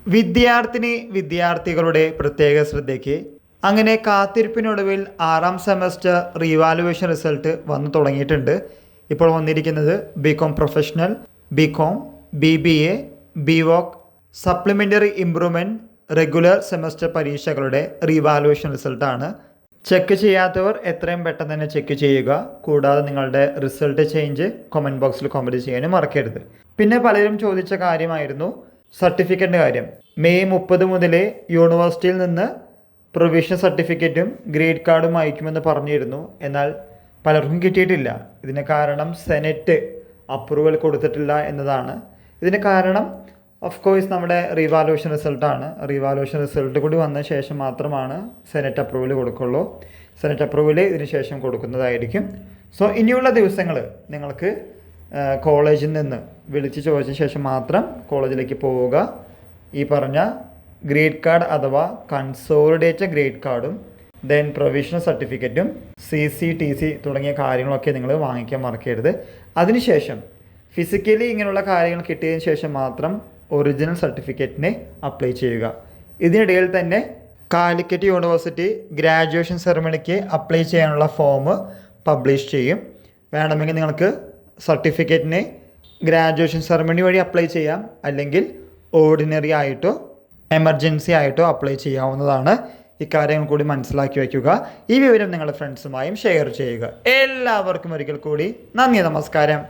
വിദ്യാർത്ഥികളുടെ പ്രത്യേക ശ്രദ്ധയ്ക്ക് അങ്ങനെ കാത്തിരിപ്പിനൊടുവിൽ 6ാം സെമസ്റ്റർ റീവാലുവേഷൻ റിസൾട്ട് വന്നു തുടങ്ങിയിട്ടുണ്ട്. ഇപ്പോൾ വന്നിരിക്കുന്നത് BCom professional, BCom, BBA, BVOC, supplementary improvement, regular semester പരീക്ഷകളുടെ റീവാലുവേഷൻ റിസൾട്ടാണ്. ചെക്ക് ചെയ്യാത്തവർ എത്രയും പെട്ടെന്ന് തന്നെ ചെക്ക് ചെയ്യുക. കൂടാതെ നിങ്ങളുടെ റിസൾട്ട് ചേഞ്ച് കമൻറ്റ് ബോക്സിൽ കമൻറ്റ് ചെയ്യാനും മറക്കരുത്. പിന്നെ പലരും ചോദിച്ച കാര്യമായിരുന്നു സർട്ടിഫിക്കറ്റിൻ്റെ കാര്യം. മെയ് 30 മുതൽ യൂണിവേഴ്സിറ്റിയിൽ നിന്ന് പ്രൊവിഷണൽ സർട്ടിഫിക്കറ്റും ഗ്രേഡ് കാർഡും അയക്കുമെന്ന് പറഞ്ഞിരുന്നു. എന്നാൽ പലർക്കും കിട്ടിയിട്ടില്ല. ഇതിന് കാരണം സെനറ്റ് അപ്രൂവൽ കൊടുത്തിട്ടില്ല എന്നതാണ്. ഇതിന് കാരണം ഓഫ് കോഴ്സ് നമ്മുടെ റീവാലുവേഷൻ റിസൾട്ടാണ്. റീവാലുവേഷൻ റിസൾട്ട് കൂടി വന്ന ശേഷം മാത്രമാണ് സെനറ്റ് അപ്രൂവൽ കൊടുക്കുള്ളൂ. സെനറ്റ് അപ്രൂവൽ ഇതിന് ശേഷം കൊടുക്കുന്നതായിരിക്കും. സോ ഇനിയുള്ള ദിവസങ്ങൾ നിങ്ങൾക്ക് കോളേജിൽ നിന്ന് വിളിച്ച് ചോദിച്ച ശേഷം മാത്രം കോളേജിലേക്ക് പോവുക. ഈ പറഞ്ഞ ഗ്രേഡ് കാർഡ് അഥവാ കൺസോളിഡേറ്റഡ് ഗ്രേഡ് കാർഡും ദെൻ പ്രൊവിഷണൽ സർട്ടിഫിക്കറ്റും CC/TC തുടങ്ങിയ കാര്യങ്ങളൊക്കെ നിങ്ങൾ വാങ്ങിക്കാൻ മറക്കരുത്. അതിനുശേഷം ഫിസിക്കലി ഇങ്ങനെയുള്ള കാര്യങ്ങൾ കിട്ടിയതിന് ശേഷം മാത്രം ഒറിജിനൽ സർട്ടിഫിക്കറ്റിന് അപ്ലൈ ചെയ്യുക. ഇതിനിടയിൽ തന്നെ കാലിക്കറ്റ് യൂണിവേഴ്സിറ്റി ഗ്രാജുവേഷൻ സെറമണിക്ക് അപ്ലൈ ചെയ്യാനുള്ള ഫോം പബ്ലിഷ് ചെയ്യും. വേണമെങ്കിൽ നിങ്ങൾക്ക് സർട്ടിഫിക്കറ്റിന് ഗ്രാജുവേഷൻ സെറമണി വഴി അപ്ലൈ ചെയ്യാം, അല്ലെങ്കിൽ ഓർഡിനറി ആയിട്ടോ എമർജൻസി ആയിട്ടോ അപ്ലൈ ചെയ്യാവുന്നതാണ്. ഇക്കാര്യങ്ങൾ കൂടി മനസ്സിലാക്കി വയ്ക്കുക. ഈ വിവരം നിങ്ങളുടെ ഫ്രണ്ട്സുമായും ഷെയർ ചെയ്യുക. എല്ലാവർക്കും ഒരിക്കൽ കൂടി നന്ദി, നമസ്കാരം.